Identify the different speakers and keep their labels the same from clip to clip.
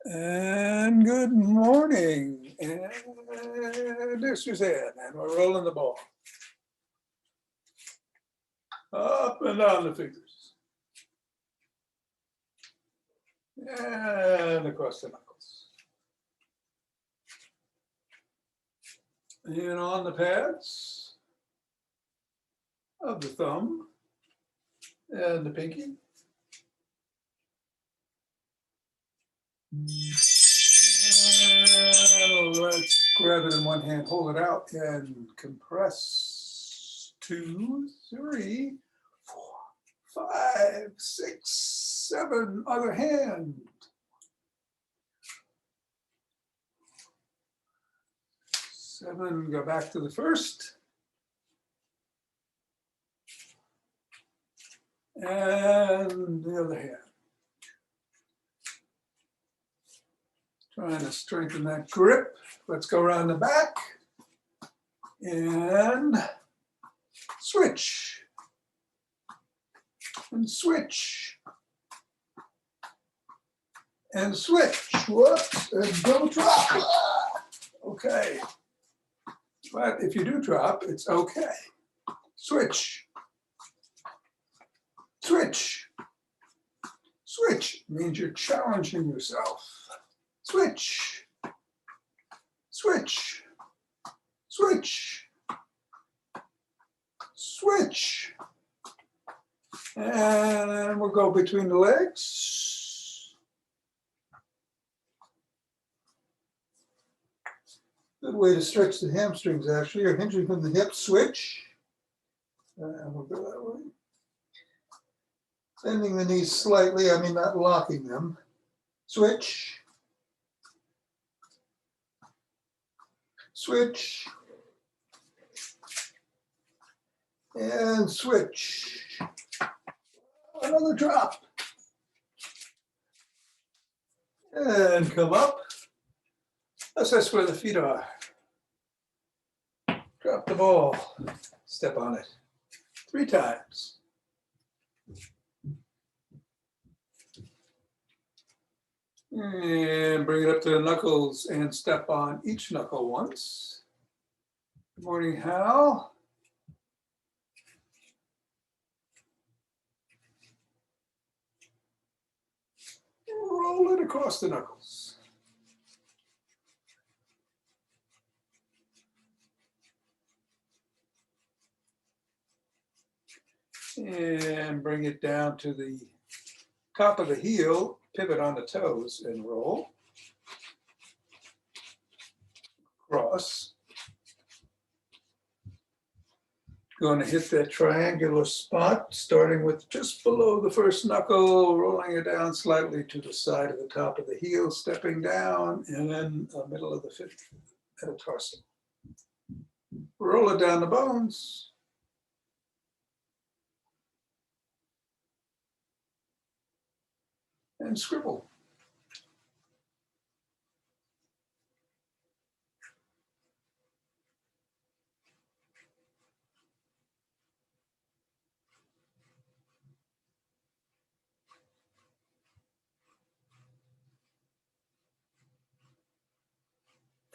Speaker 1: And good morning. And there's Suzanne, and we're rolling the ball. Up and down the fingers. And across the knuckles. And on the pads of the thumb and the pinky. And let's grab it in one hand, hold it out, and compress. 2, 3, 4, 5, 6, 7. Other hand. 7. Go back to the first. And the other hand. Trying to strengthen that grip. Let's go around the back and switch and switch and switch. Whoops, and don't drop. Okay. But if you do drop, it's okay. Switch. Switch. Switch means you're challenging yourself. Switch, switch, switch, switch. And we'll go between the legs. Good way to stretch the hamstrings, actually, or hinging from the hips. Switch. And we'll go that way. Bending the knees slightly, I mean not locking them. Switch. Switch, and switch. Another drop. And come up. Assess where the feet are. Drop the ball. Step on it 3 times. And bring it up to the knuckles and step on each knuckle once. Good morning, Hal. Roll it across the knuckles. And bring it down to the top of the heel. Pivot on the toes and roll. Cross. Going to hit that triangular spot, starting with just below the first knuckle, rolling it down slightly to the side of the top of the heel, stepping down, and then the middle of the fifth metatarsal. Roll it down the bones. And scribble.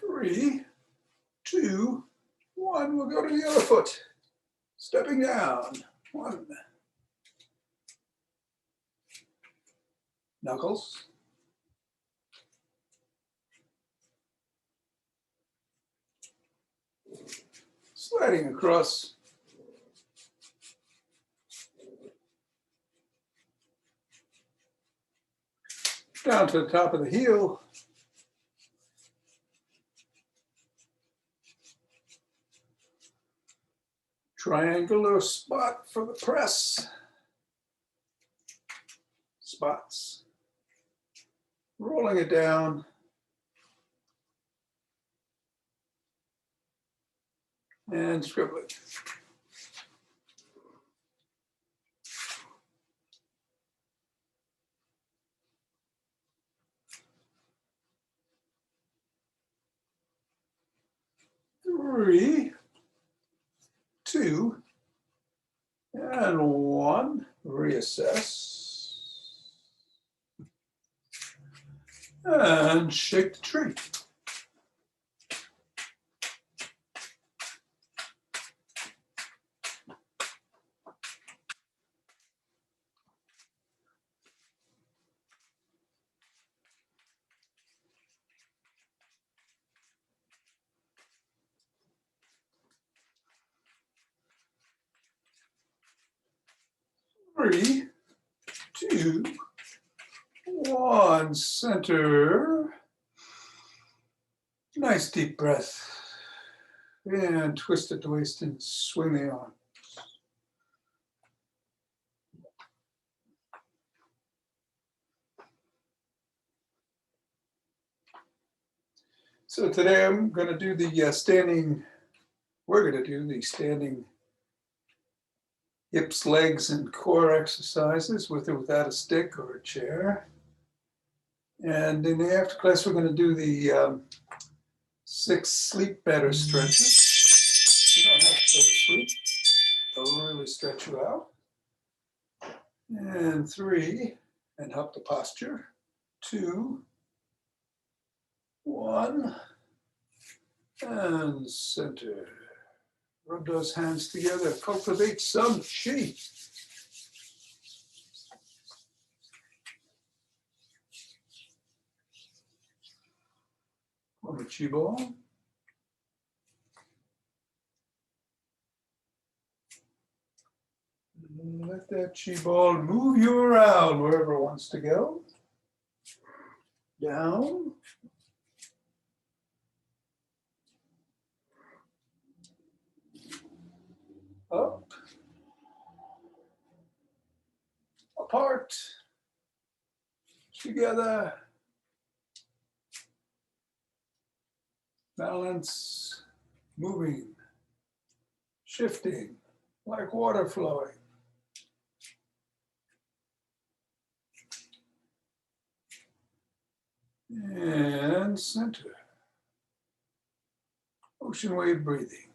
Speaker 1: Three, 2, 1. We'll go to the other foot. Stepping down. 1. Knuckles. Sliding across. Down to the top of the heel. Triangular spot for the press. Spots. Rolling it down. And scribble it. Three, 2, and 1. Reassess. and shake the tree. Three, two, one, center. Nice deep breath. And twist at the waist and swing the arm. So today I'm going to do the we're going to do the standing hips, legs, and core exercises with or without a stick or a chair. And in the after class, we're going to do the 6 sleep better stretches. You don't have to go to sleep. They'll really stretch you out. And 3, and help the posture. 2, 1, and center. Rub those hands together. Cultivate some chi. On the chi ball. Let that chi ball move you around wherever it wants to go. Down. Up. Apart. Together. Balance. Moving. Shifting. Like water flowing. And center. Ocean wave breathing.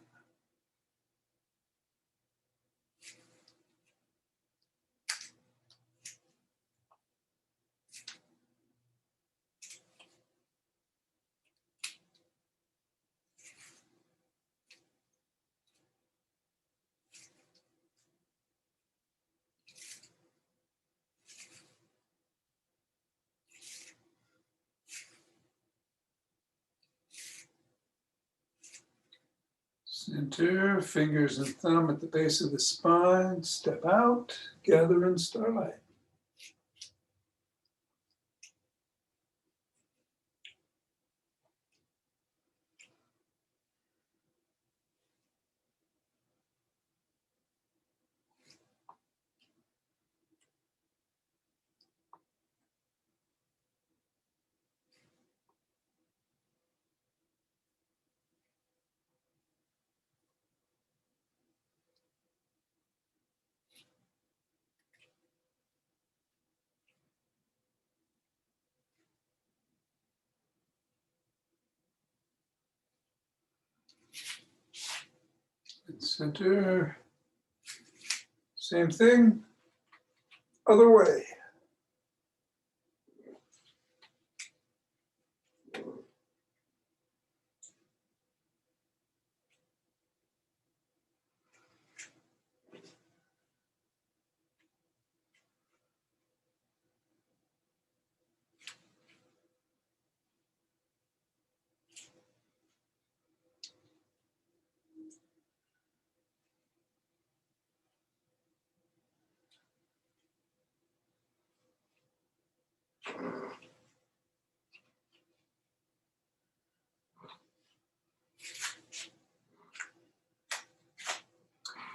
Speaker 1: Center, fingers and thumb at the base of the spine. Step out, gather in starlight. And center, same thing, other way.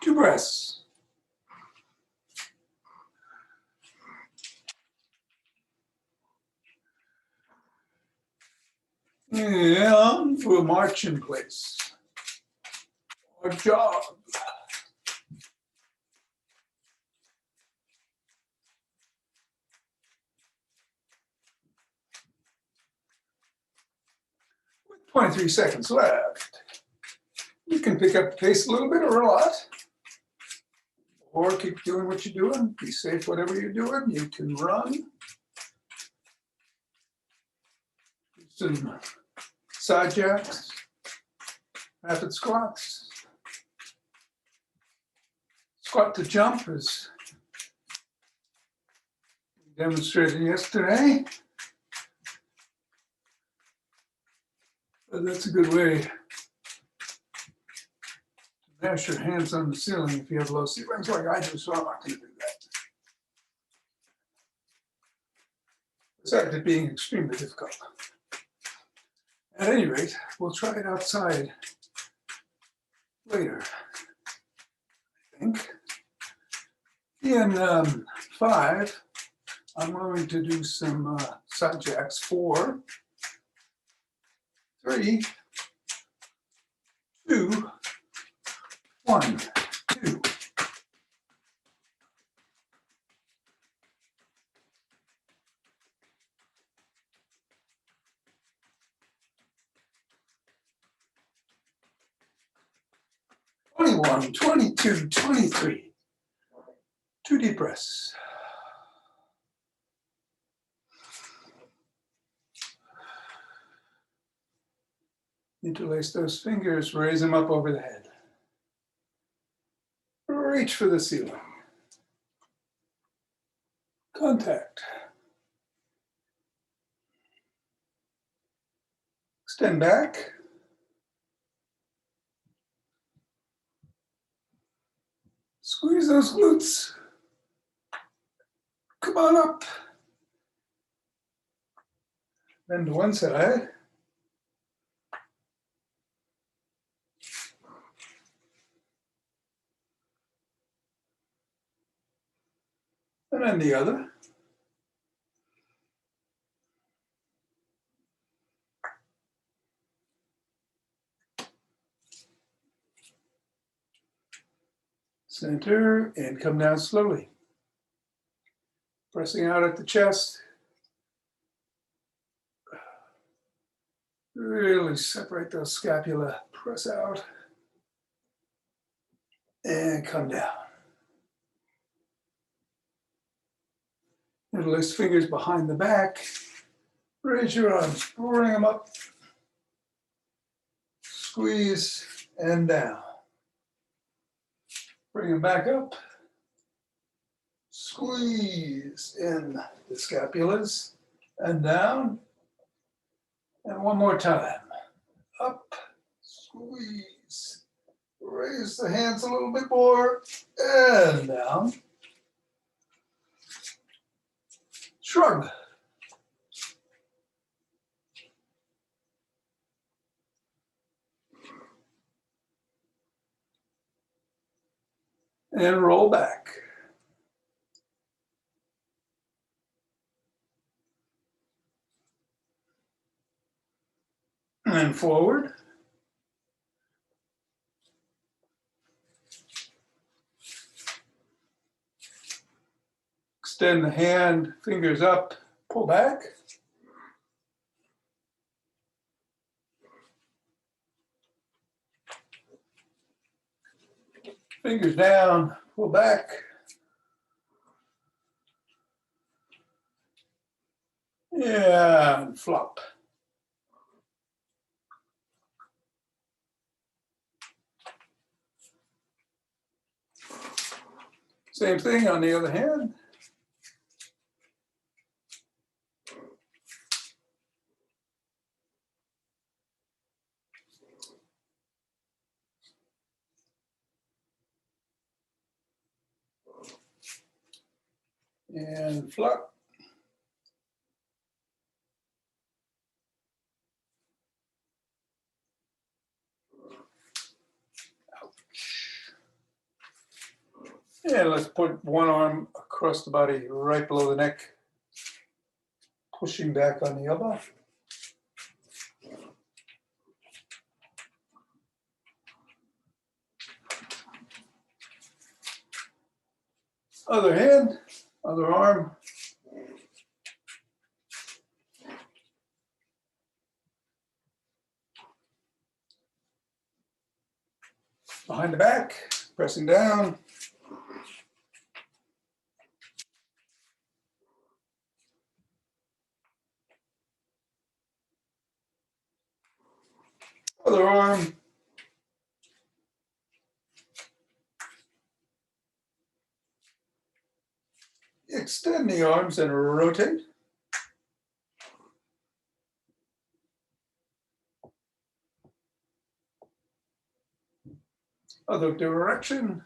Speaker 1: Two breaths. And we'll march in place. Or jog. With 23 seconds left. You can pick up the pace a little bit or a lot. Or keep doing what you're doing. Be safe, whatever you're doing. You can run. Some side jacks, rapid squats. Squat to jump is demonstrated yesterday. But that's a good way to mash your hands on the ceiling if you have low ceilings like I do, so I'm not going to do that. Besides it being extremely difficult. At any rate, we'll try it outside later, I think. In 5, I'm going to do some side jacks. 4, 3, 2, 1, 2. "21, 22, 23. 2 deep breaths. Interlace those fingers, raise them up over the head. Reach for the ceiling. Contact. Extend back. Squeeze those glutes. Come on up. Then to one side. And then the other. Center and come down slowly. Pressing out at the chest. Really separate those scapula. Press out. And come down. Interlace fingers behind the back. Raise your arms, bring them up. Squeeze and down. Bring them back up. Squeeze in the scapulas and down. And one more time. Up, squeeze. Raise the hands a little bit more and down. Shrug. And roll back. And forward. Extend the hand, fingers up, pull back. Fingers down, pull back. And flop. Same thing on the other hand. And flop. And let's put one arm across the body, right below the neck, pushing back on the elbow. Other hand, other arm. Behind the back, pressing down. Other arm. Extend the arms and rotate. Other direction.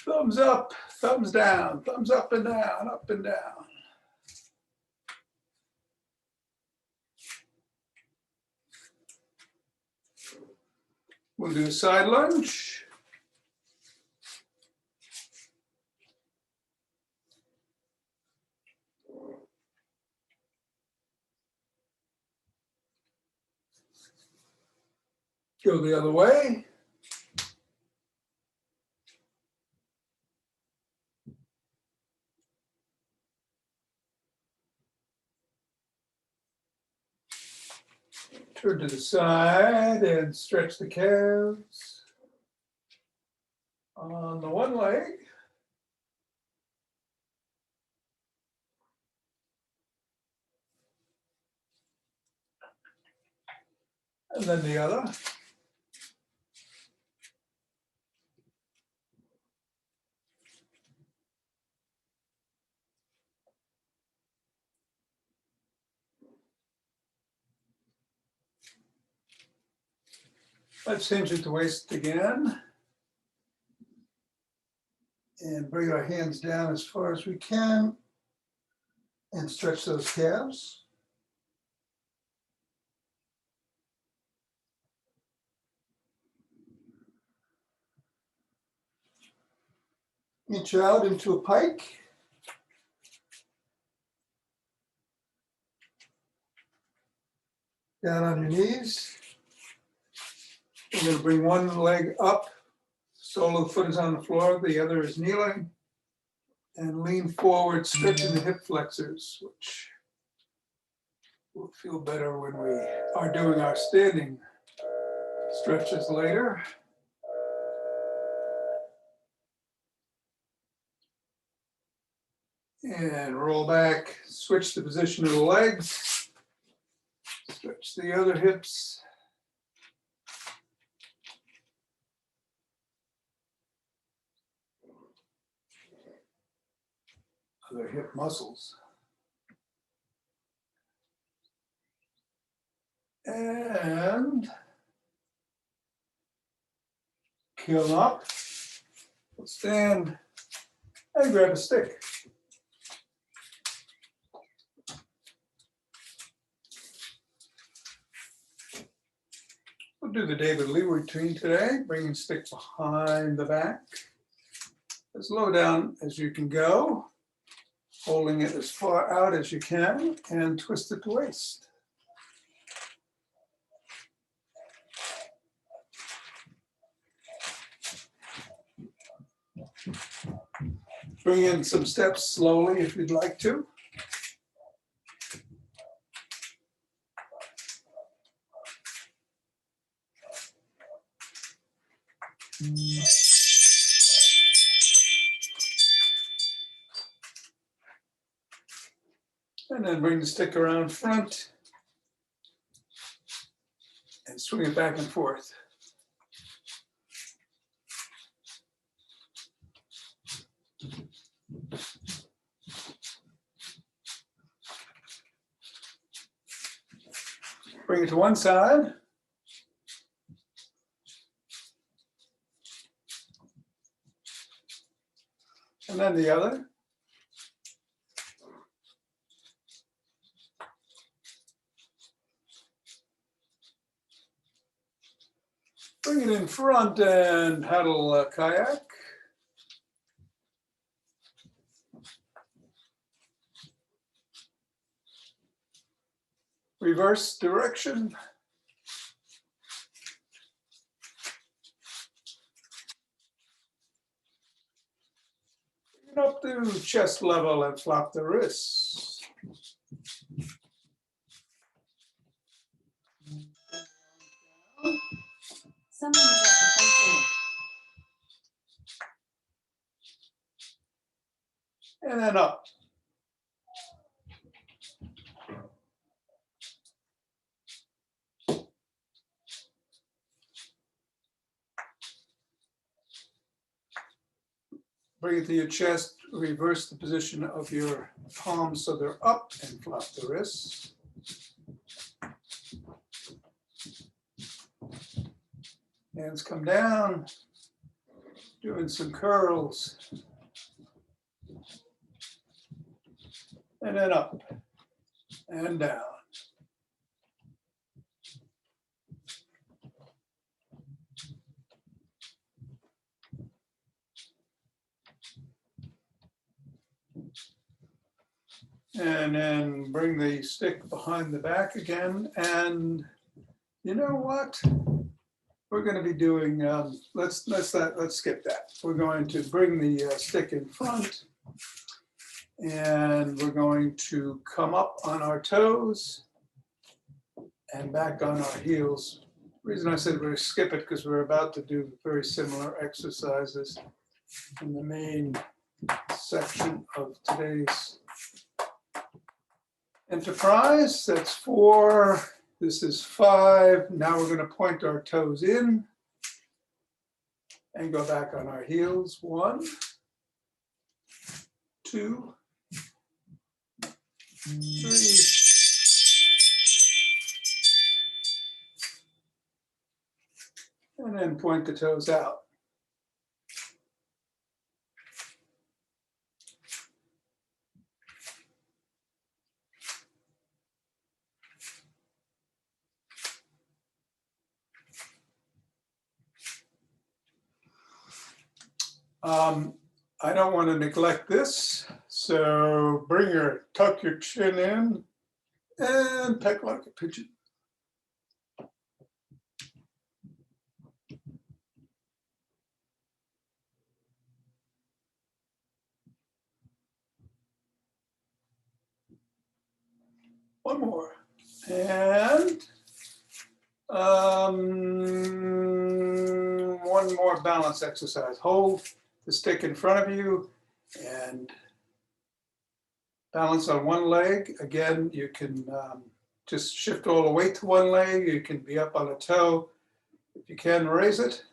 Speaker 1: Thumbs up, thumbs down, thumbs up and down, up and down. We'll do a side lunge. Go the other way. Turn to the side and stretch the calves on the one leg. And then the other. Let's hinge at the waist again. And bring our hands down as far as we can and stretch those calves. Inch out into a pike. Down on your knees. We're going to bring one leg up. Sole of the foot is on the floor, the other is kneeling. And lean forward, stretching the hip flexors, which will feel better when we are doing our standing stretches later. And roll back, switch the position of the legs. Stretch the other hips. Other hip muscles. And come up, stand, and grab a stick. We'll do the David Lee routine today, bringing stick behind the back. As low down as you can go, holding it as far out as you can, and twist at the waist. Bring in some steps slowly if you'd like to. And then bring the stick around front and swing it back and forth. Bring it to one side. And then the other. Bring it in front and paddle a kayak. Reverse direction. Bring it up to chest level and flop the wrists.
Speaker 2: Someone is at the front door.
Speaker 1: And then up. bring it to your chest, reverse the position of your palms so they're up and flop the wrists. Hands come down, doing some curls. And then up and down. And then bring the stick behind the back again. And you know what? We're going to be doing, let's skip that. We're going to bring the stick in front. And we're going to come up on our toes and back on our heels. The reason I said we're going to skip it because we're about to do very similar exercises in the main section of today's enterprise. That's 4. This is 5. Now we're going to point our toes in and go back on our heels. 1, 2, 3. And then point the toes out. I don't want to neglect this, so tuck your chin in and peck like a pigeon. One more. And one more balance exercise. Hold the stick in front of you and balance on one leg. Again, you can just shift all the weight to one leg. You can be up on a toe. If you can, raise it.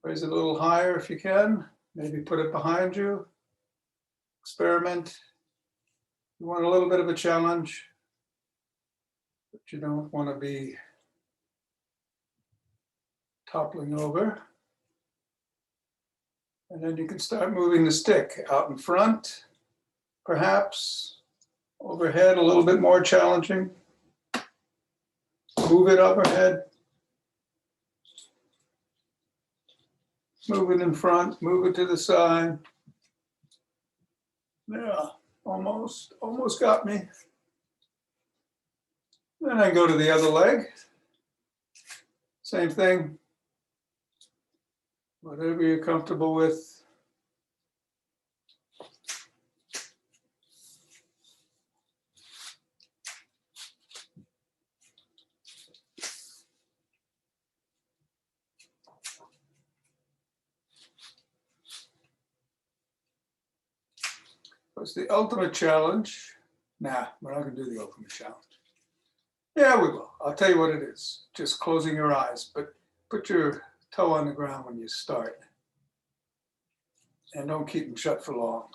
Speaker 1: Raise it a little higher if you can. Maybe put it behind you. Experiment. You want a little bit of a challenge, but you don't want to be toppling over. And then you can start moving the stick out in front, perhaps overhead, a little bit more challenging. Move it overhead. Move it in front, move it to the side. Yeah, almost got me. Then I go to the other leg. Same thing. Whatever you're comfortable with. What's the ultimate challenge? Nah, we're not going to do the ultimate challenge. Yeah, we will. I'll tell you what it is. Just closing your eyes, but put your toe on the ground when you start. And don't keep them shut for long.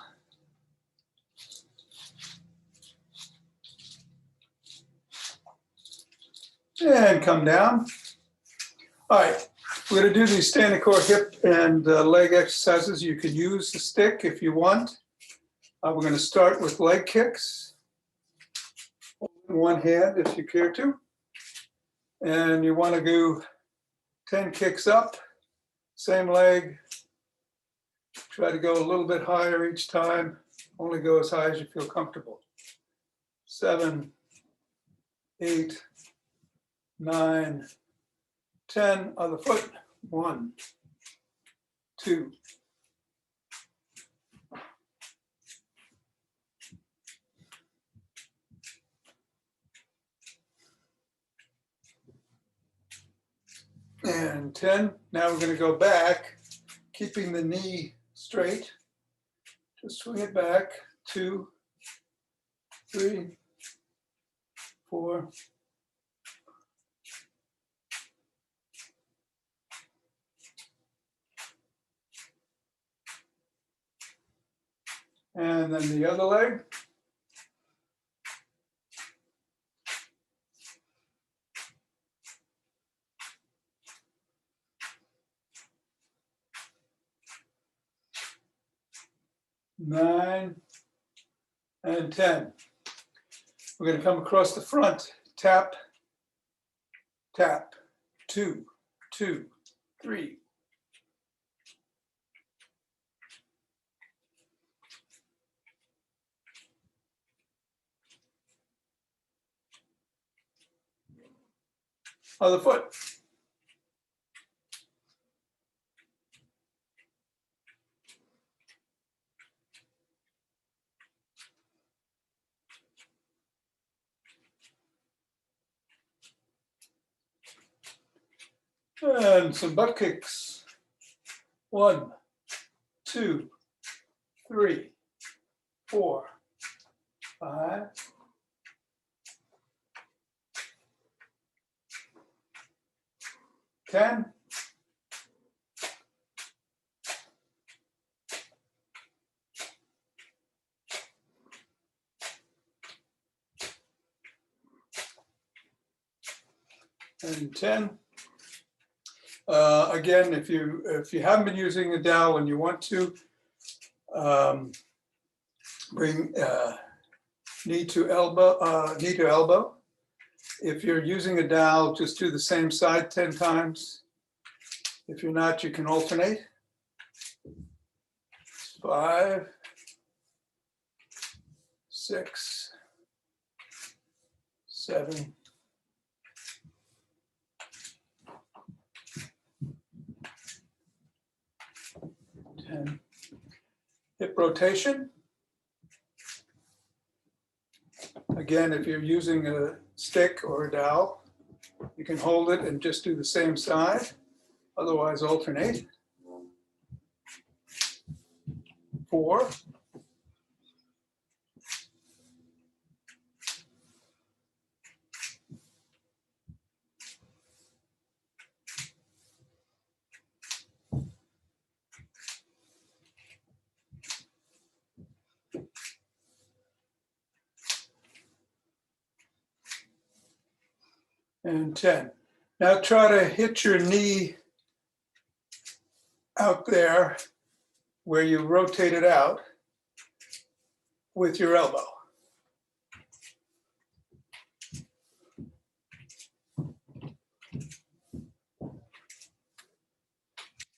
Speaker 1: And come down. All right, we're going to do these standing core, hip, and leg exercises. You can use the stick if you want. We're going to start with leg kicks. In one hand if you care to. And you want to do 10 kicks up, same leg. Try to go a little bit higher each time. Only go as high as you feel comfortable. 7, 8, 9, 10. Other foot. 1, 2. And 10. Now we're going to go back, keeping the knee straight. Just swing it back. 2, 3, 4. And then the other leg. Nine and 10. We're going to come across the front, tap, tap, 2, 2, 3. Other foot. And some butt kicks. 1, 2, 3, 4, 5. 10. And 10. Again, if you haven't been using a dowel and you want to, bring knee to elbow. If you're using a dowel, just do the same side 10 times. If you're not, you can alternate. 5, 6, 7, 10. Hip rotation. Again, if you're using a stick or a dowel, you can hold it and just do the same side. Otherwise, alternate. 4. 10. Now try to hit your knee out there where you rotate it out with your elbow.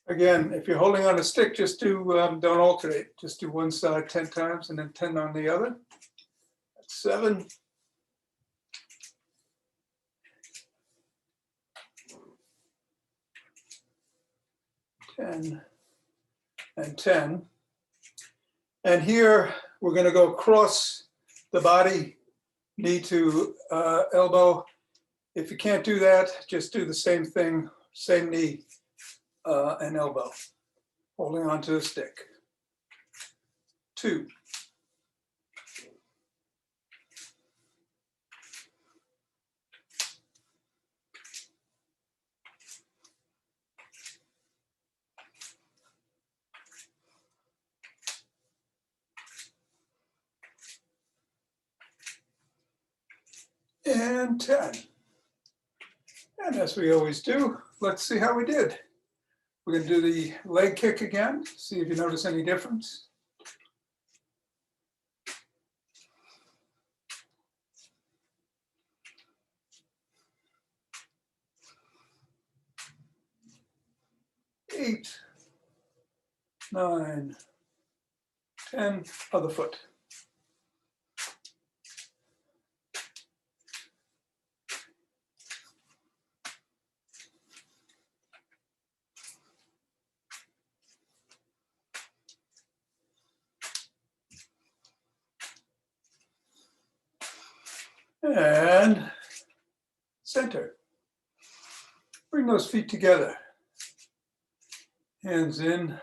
Speaker 1: Again, if you're holding on a stick, just do, don't alternate. Just do one side 10 times and then 10 on the other. That's 7. 10 and 10. And here we're going to go across the body, knee to elbow. If you can't do that, just do the same thing, same knee and elbow, holding onto the stick. 2. And 10. And as we always do, let's see how we did. We're going to do the leg kick again, see if you notice any difference. Eight, 9, 10, other foot. And center. Bring those feet together. Hands in.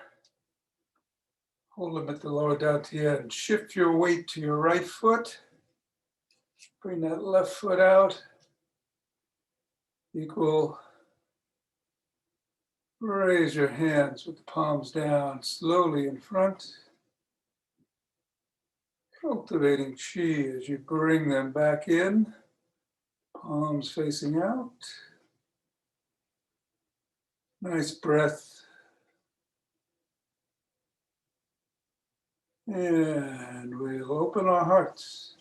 Speaker 1: Hold them at the lower down to the end. Shift your weight to your right foot. Bring that left foot out. Equal. Raise your hands with the palms down slowly in front. Cultivating chi as you bring them back in, palms facing out. Nice breath. And we'll open our hearts.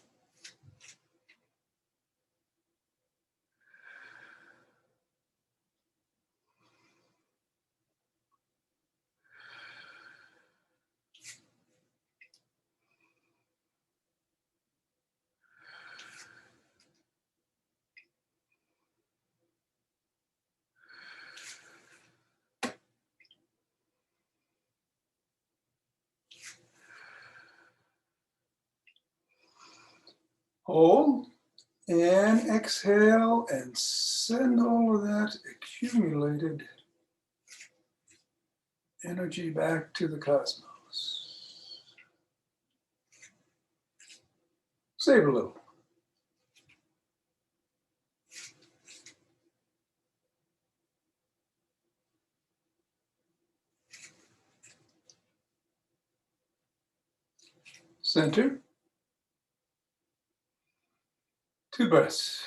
Speaker 1: Hold and exhale and send all of that accumulated energy back to the cosmos. Save a little. Center. 2 breaths.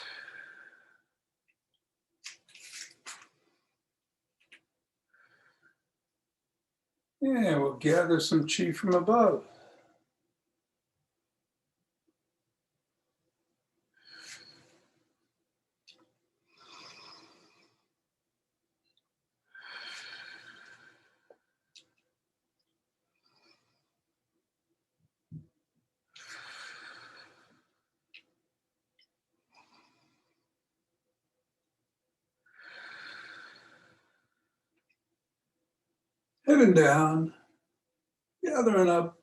Speaker 1: And we'll gather some chi from above. Heading down, gathering up.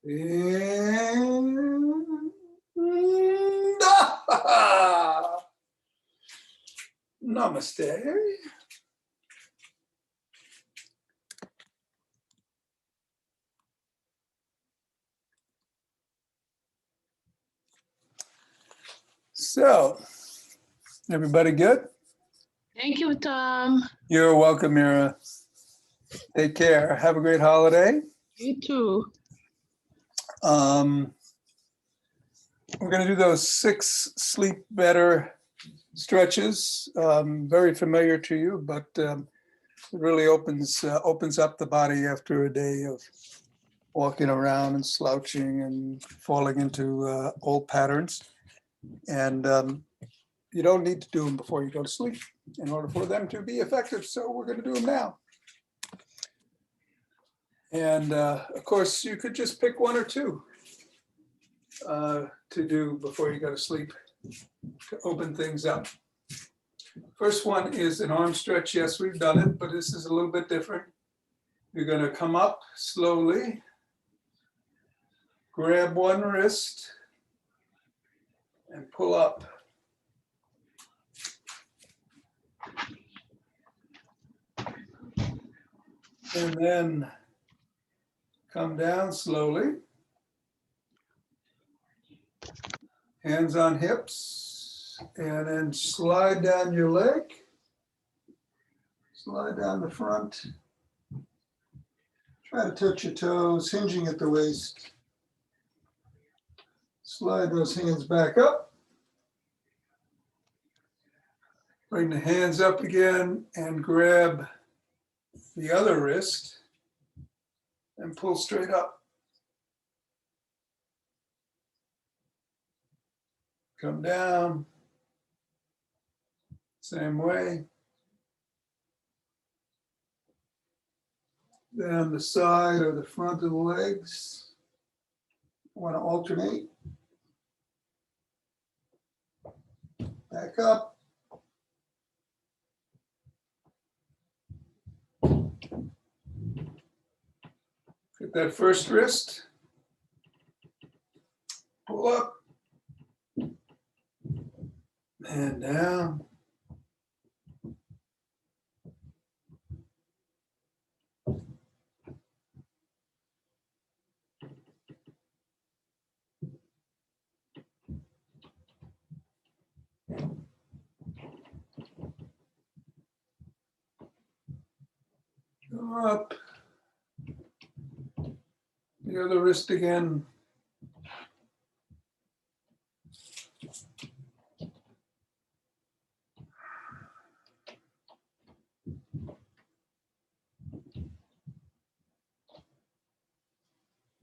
Speaker 1: And namaste. So, everybody good?
Speaker 3: Thank you, Tom.
Speaker 1: You're welcome, Mira. Take care. Have a great holiday.
Speaker 3: You too.
Speaker 1: We're going to do those 6 sleep better stretches. Very familiar to you, but it really opens up the body after a day of walking around and slouching and falling into old patterns. And you don't need to do them before you go to sleep in order for them to be effective. So we're going to do them now. And of course, you could just pick 1 or 2 to do before you go to sleep to open things up. First one is an arm stretch. Yes, we've done it, but this is a little bit different. You're going to come up slowly, grab one wrist, and pull up. And then come down slowly. Hands on hips, and then slide down your leg. Slide down the front. Try to touch your toes, hinging at the waist. Slide those hands back up. Bring the hands up again and grab the other wrist and pull straight up. Come down. Same way. Down the side or the front of the legs. Want to alternate. Back up. Get that first wrist. Pull up. And down. Go up. The other wrist again.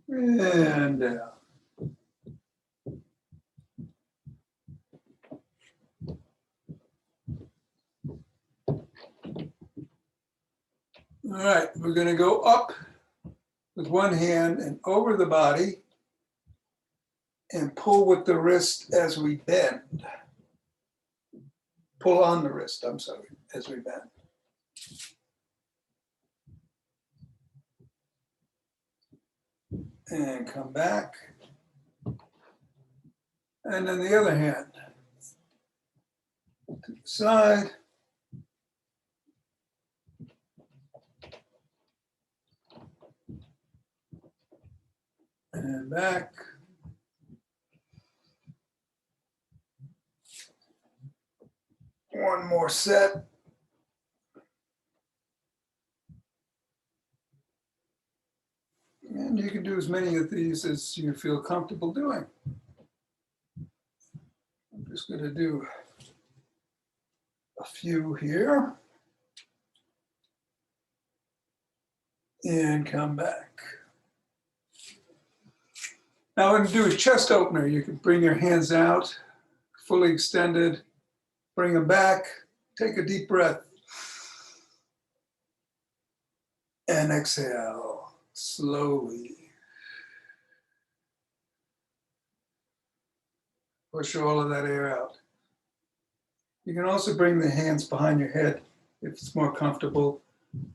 Speaker 1: And down. All right, we're going to go up with one hand and over the body and pull with the wrist as we bend. Pull on the wrist, I'm sorry, as we bend. And come back. And then the other hand to the side. And back. One more set. And you can do as many of these as you feel comfortable doing. I'm just going to do a few here. And come back. Now I'm going to do a chest opener. You can bring your hands out, fully extended, bring them back, take a deep breath. And exhale slowly. Push all of that air out. You can also bring the hands behind your head if it's more comfortable,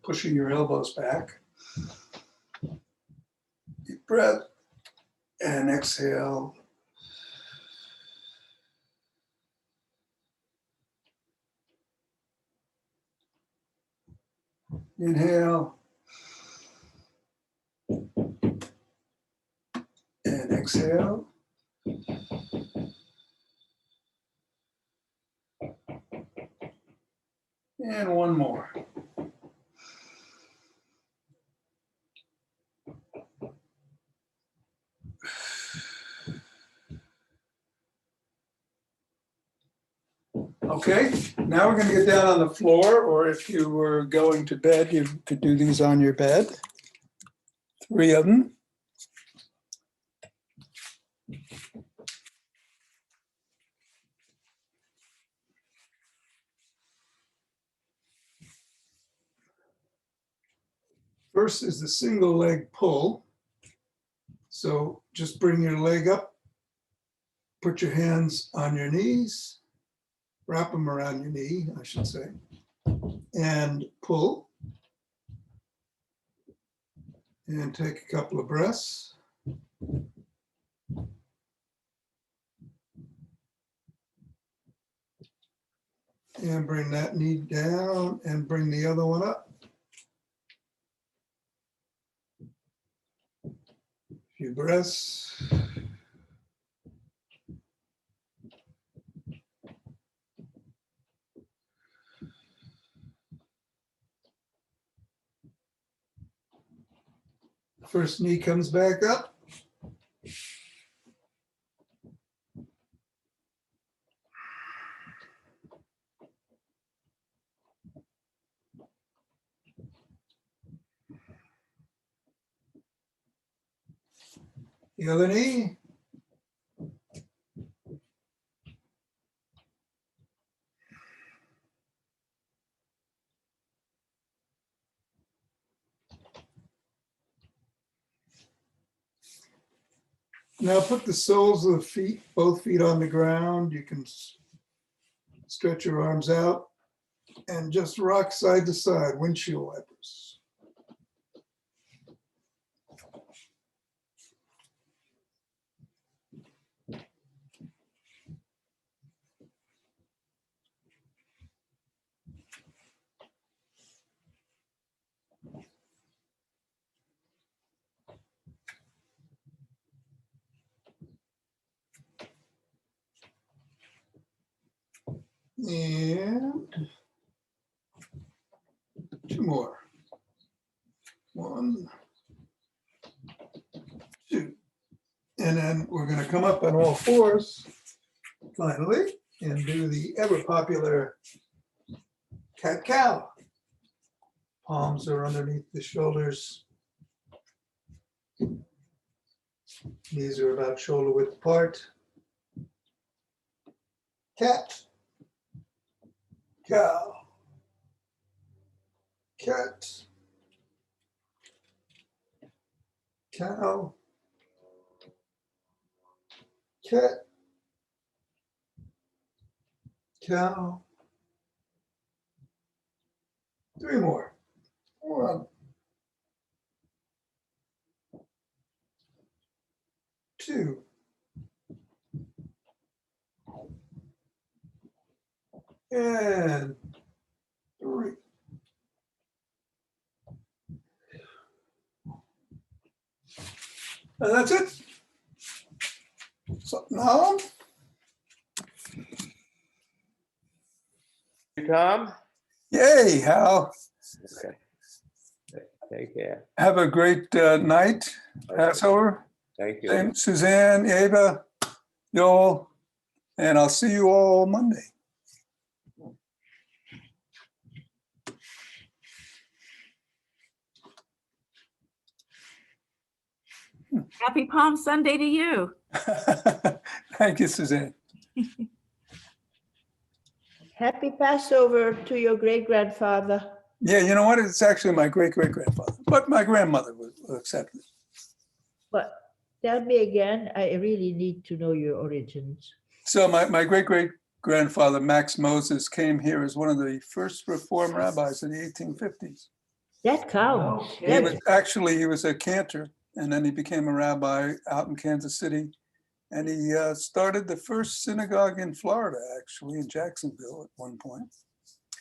Speaker 1: pushing your elbows back. Deep breath and exhale. Inhale and exhale. And one more. Okay, now we're going to get down on the floor, or if you were going to bed, you could do these on your bed. 3 of them. First is the single leg pull. So just bring your leg up, put your hands on your knees, wrap them around your knee, I should say, and pull. And take a couple of breaths. And bring that knee down and bring the other one up. A few breaths. First knee comes back up. The other knee. Now put the soles of the feet, both feet on the ground. You can stretch your arms out and just rock side to side, windshield wipers. And 2 more. 1, 2. And then we're going to come up on all fours, finally, and do the ever popular cat-cow. Palms are underneath the shoulders. Knees are about shoulder width apart. Cat, cow, cat, cow, cat, cow. 3 more. 1, 2. And 3. And that's it. So now,
Speaker 4: Hey, Tom?
Speaker 1: yay, Hal.
Speaker 4: Okay. Take care.
Speaker 1: Have a great night, Passover.
Speaker 4: Thank you.
Speaker 1: Same, Suzanne, Ava, Joel, and I'll see you all Monday.
Speaker 5: Happy Palm Sunday to you.
Speaker 1: Thank you, Suzanne.
Speaker 6: Happy Passover to your great-grandfather.
Speaker 1: Yeah, you know what? It's actually my great-great-grandfather, but my grandmother will accept it.
Speaker 6: But tell me again, I really need to know your origins.
Speaker 1: So my great-great-grandfather, Max Moses, came here as one of the first Reform rabbis in the 1850s.
Speaker 6: That counts.
Speaker 1: He was a cantor, and then he became a rabbi out in Kansas City. And he started the first synagogue in Florida, actually, in Jacksonville at one point.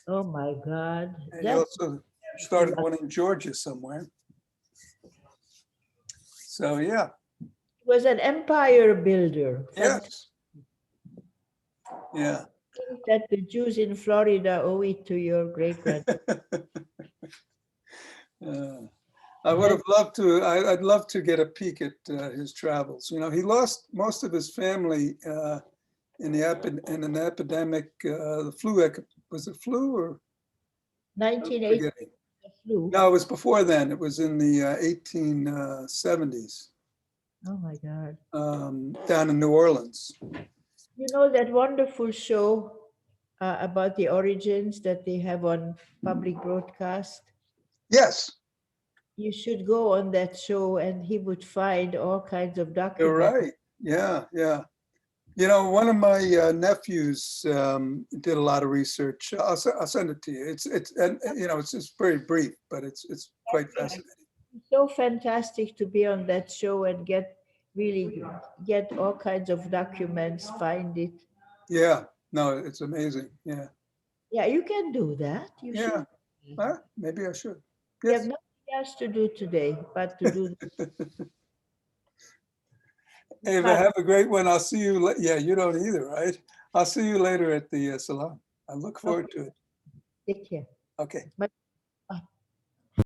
Speaker 6: Oh my God.
Speaker 1: And he also started one in Georgia somewhere. So, yeah.
Speaker 6: Was an empire builder.
Speaker 1: Yes. Yeah.
Speaker 6: I think that the Jews in Florida owe it to your great-grandfather.
Speaker 1: I would have loved to, I'd love to get a peek at his travels. You know, he lost most of his family in an epidemic, the flu, was it flu or?
Speaker 6: 1980 flu.
Speaker 1: No, it was before then. It was in the 1870s.
Speaker 6: Oh my God.
Speaker 1: Down in New Orleans.
Speaker 6: You know that wonderful show about the origins that they have on public broadcast?
Speaker 1: Yes,
Speaker 6: You should go on that show and he would find all kinds of documents.
Speaker 1: you're right. Yeah, yeah. You know, one of my nephews did a lot of research. I'll send it to you. It's and you know, it's just very brief, but it's quite fascinating.
Speaker 6: So fantastic to be on that show and get all kinds of documents, find it.
Speaker 1: Yeah, no, it's amazing. Yeah,
Speaker 6: Yeah, you can do that. You
Speaker 1: yeah.
Speaker 6: should.
Speaker 1: Huh? Maybe I should.
Speaker 6: You
Speaker 1: Yes.
Speaker 6: have nothing else to do today but to do this.
Speaker 1: Ava, have a great one. I'll see you. Yeah, you don't either, right? I'll see you later at the salon. I look forward to it.
Speaker 6: Take care.
Speaker 1: Okay.
Speaker 6: Bye.